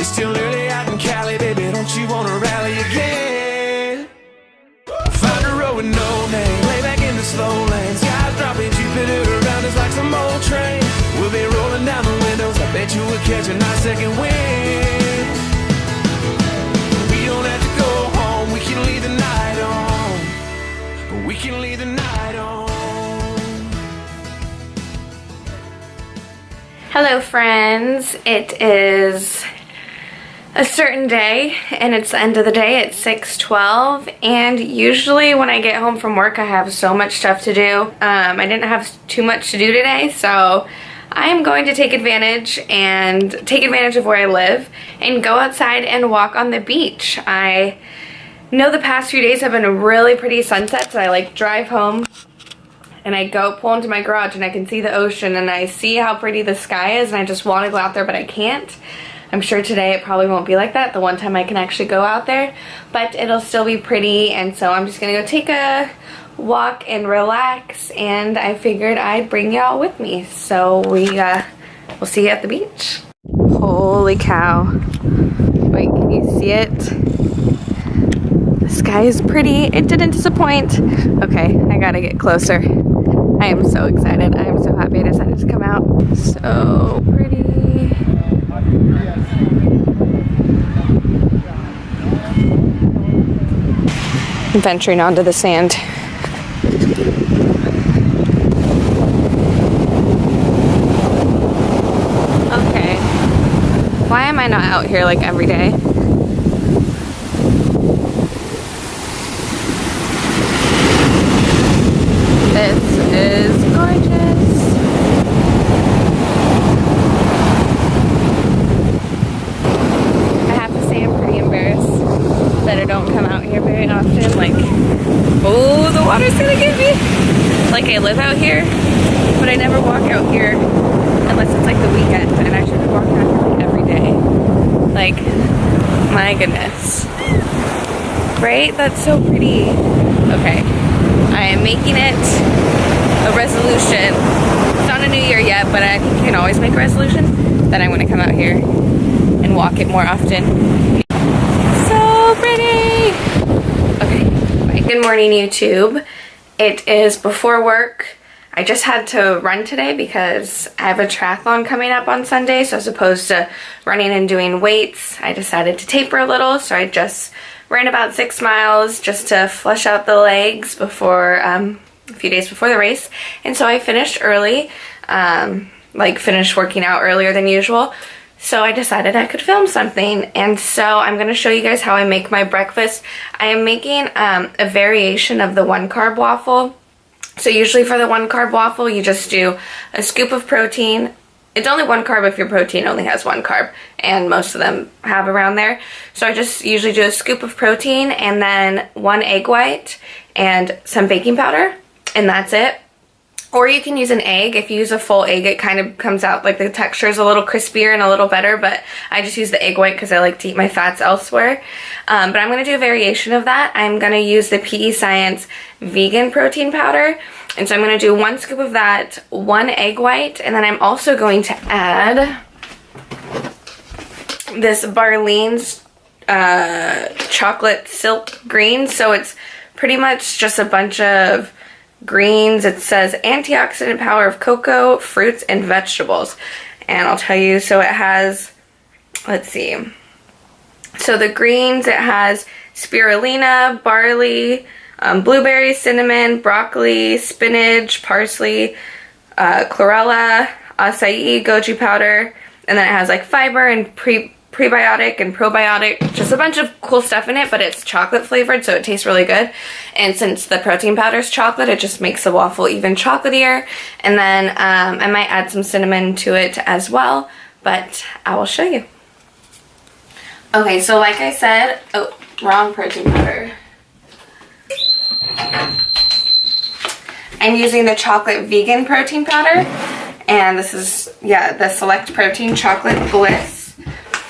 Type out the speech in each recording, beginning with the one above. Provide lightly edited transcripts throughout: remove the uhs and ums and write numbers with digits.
It's still early out in Cali, baby, don't you wanna rally again? Find a road with no name, lay back in the slow lane. Skies dropping, Jupiter around us like some old train. We'll be rolling down the windows, I bet you we'll catch a nice second wind. We don't have to go home, we can leave the night on. We can leave the night on. Hello friends, it is a certain day and it's the end of the day at 6:12, and usually when I get home from work I have so much stuff to do. I didn't have too much to do today, so I'm going to take advantage of where I live and go outside and walk on the beach. I know the past few days have been really pretty sunsets, so I like drive home and I go pull into my garage and I can see the ocean and I see how pretty the sky is, and I just want to go out there but I can't. I'm sure today it probably won't be like that, the one time I can actually go out there, but it'll still be pretty, and so I'm just gonna go take a walk and relax, and I figured I'd bring y'all with me. So we'll see you at the beach. Holy cow. Wait, can you see it? The sky is pretty. It didn't disappoint. Okay, I gotta get closer. I am so excited. I am so happy I decided to come out. So pretty. I'm venturing onto the sand. Okay. Why am I not out here like every day? This is gorgeous. I have to say I'm pretty embarrassed that I don't come out here very often. Like, oh, the water's gonna get me. Like, I live out here, but I never walk out here unless it's like the weekend, and I should be walking out here like every day. Like, my goodness. Right? That's so pretty. Okay. I am making it a resolution. It's not a new year yet, but I think you can always make a resolution that I'm going to come out here and walk it more often. So pretty! Okay, bye. Good morning, YouTube. It is before work. I just had to run today because I have a triathlon coming up on Sunday, so as opposed to running and doing weights, I decided to taper a little, so I just ran about 6 miles just to flush out the legs before a few days before the race. And so I finished early, finished working out earlier than usual. So I decided I could film something, and so I'm going to show you guys how I make my breakfast. I am making a variation of the 1 carb waffle. So usually for the 1 carb waffle you just do a scoop of protein. It's only 1 carb if your protein only has 1 carb, and most of them have around there. So I just usually do a scoop of protein and then 1 egg white and some baking powder, and that's it. Or you can use an egg. If you use a full egg, it kind of comes out like the texture is a little crispier and a little better, but I just use the egg white because I like to eat my fats elsewhere. But I'm going to do a variation of that. I'm going to use the PE Science vegan protein powder. And so I'm going to do 1 scoop of that, 1 egg white, and then I'm also going to add this Barlean's chocolate silk green. So it's pretty much just a bunch of greens. It says antioxidant power of cocoa, fruits, and vegetables. And I'll tell you, so it has, let's see. So the greens, it has spirulina, barley, blueberries, cinnamon, broccoli, spinach, parsley, chlorella, acai, goji powder, and then it has like fiber and prebiotic and probiotic, just a bunch of cool stuff in it, but it's chocolate flavored, so it tastes really good. And since the protein powder is chocolate, it just makes the waffle even chocolatier. And then I might add some cinnamon to it as well, but I will show you. Okay, so like I said, oh, wrong protein powder. I'm using the chocolate vegan protein powder, and this is, yeah, the Select Protein Chocolate Bliss.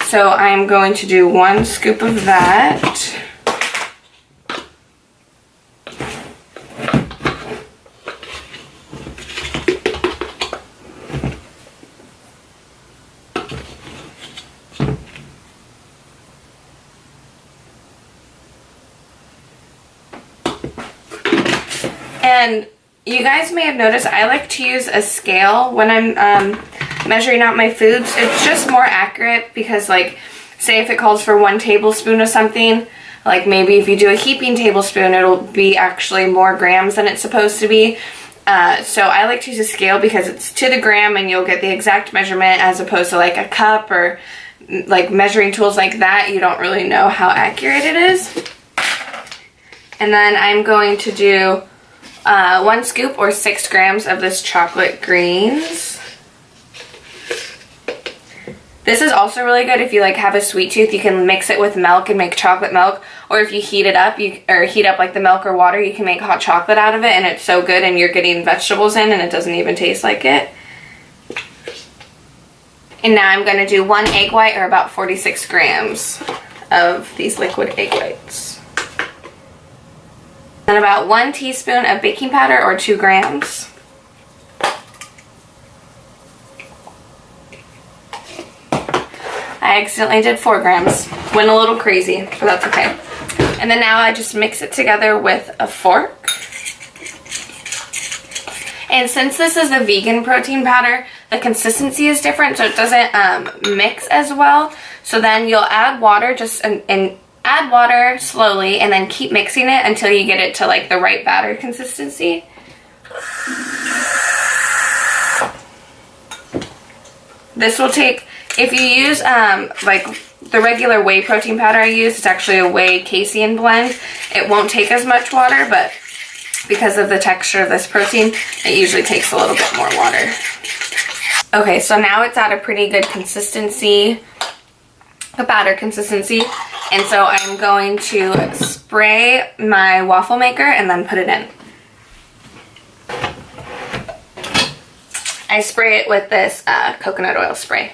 So I'm going to do 1 scoop of that. And you guys may have noticed I like to use a scale when I'm measuring out my foods. It's just more accurate because, like, say if it calls for 1 tablespoon of something, like maybe if you do a heaping tablespoon, it'll be actually more grams than it's supposed to be. So I like to use a scale because it's to the gram and you'll get the exact measurement, as opposed to like a cup or like measuring tools like that. You don't really know how accurate it is. And then I'm going to do 1 scoop or 6 grams of this chocolate greens. This is also really good if you like have a sweet tooth. You can mix it with milk and make chocolate milk, or if you heat it up, or heat up like the milk or water, you can make hot chocolate out of it, and it's so good, and you're getting vegetables in and it doesn't even taste like it. And now I'm going to do 1 egg white, or about 46 grams of these liquid egg whites. And about 1 teaspoon of baking powder, or 2 grams. I accidentally did 4 grams. Went a little crazy, but that's okay. And then now I just mix it together with a fork. And since this is a vegan protein powder, the consistency is different, so it doesn't mix as well. So then you'll add water, and add water slowly, and then keep mixing it until you get it to like the right batter consistency. This will take, if you use like the regular whey protein powder I use, it's actually a whey casein blend. It won't take as much water, but because of the texture of this protein, it usually takes a little bit more water. Okay, so now it's at a pretty good consistency, a batter consistency, and so I'm going to spray my waffle maker and then put it in. I spray it with this coconut oil spray.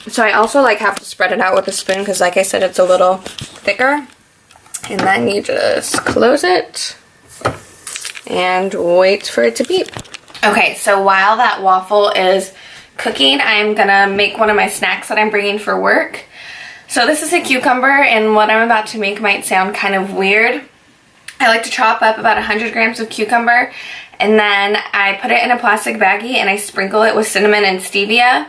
So I also like have to spread it out with a spoon because, like I said, it's a little thicker. And then you just close it and wait for it to beep. Okay, so while that waffle is cooking, I'm gonna make one of my snacks that I'm bringing for work. So this is a cucumber, and what I'm about to make might sound kind of weird. I like to chop up about 100 grams of cucumber, and then I put it in a plastic baggie and I sprinkle it with cinnamon and stevia.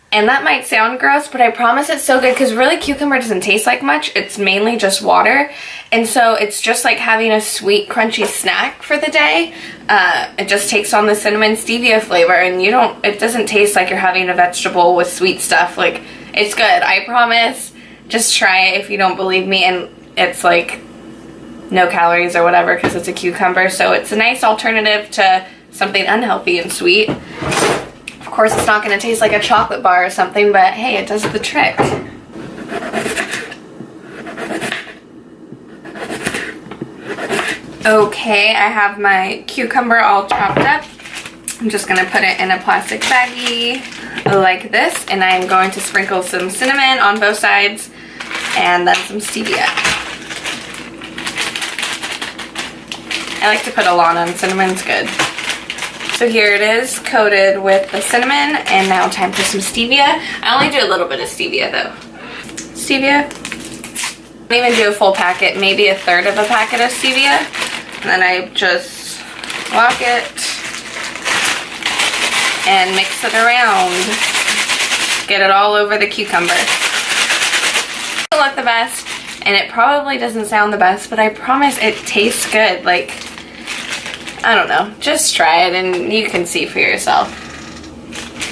And that might sound gross, but I promise it's so good because really cucumber doesn't taste like much. It's mainly just water. And so it's just like having a sweet, crunchy snack for the day. It just takes on the cinnamon stevia flavor, and it doesn't taste like you're having a vegetable with sweet stuff. Like, it's good, I promise. Just try it if you don't believe me. And it's like no calories or whatever because it's a cucumber. So it's a nice alternative to something unhealthy and sweet. Of course, it's not going to taste like a chocolate bar or something, but hey, it does the trick. Okay, I have my cucumber all chopped up. I'm just going to put it in a plastic baggie like this, and I'm going to sprinkle some cinnamon on both sides and then some stevia. I like to put a lot on. Cinnamon's good. So here it is, coated with the cinnamon, and now time for some stevia. I only do a little bit of stevia though. Stevia. I don't even do a full packet, maybe a third of a packet of stevia. And then I just lock it and mix it around. Get it all over the cucumber. It doesn't look the best, and it probably doesn't sound the best, but I promise it tastes good. Like, I don't know, just try it and you can see for yourself.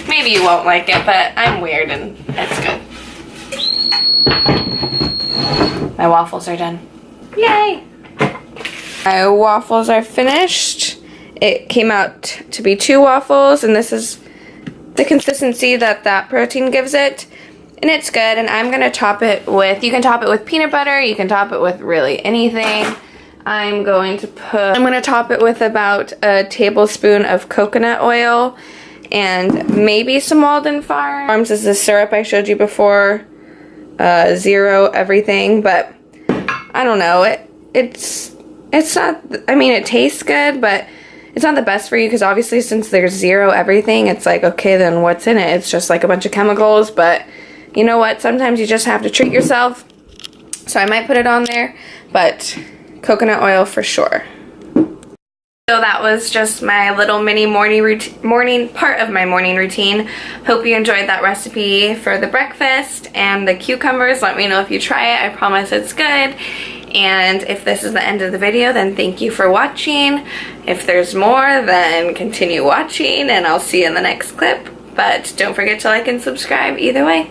Maybe you won't like it, but I'm weird and it's good. My waffles are done. Yay! My waffles are finished. It came out to be 2 waffles, and this is the consistency that protein gives it. And it's good, and I'm gonna top it with, you can top it with peanut butter, you can top it with really anything. I'm going to top it with about a tablespoon of coconut oil and maybe some Walden Farms. This is the syrup I showed you before, 0 everything, but I don't know, it's not, I mean, it tastes good, but it's not the best for you because obviously since there's zero everything, it's like, okay, then what's in it? It's just like a bunch of chemicals, but you know what? Sometimes you just have to treat yourself. So I might put it on there, but coconut oil for sure. So that was just my little mini morning part of my morning routine. Hope you enjoyed that recipe for the breakfast and the cucumbers. Let me know if you try it. I promise it's good. And if this is the end of the video, then thank you for watching. If there's more, then continue watching, and I'll see you in the next clip. But don't forget to like and subscribe either way.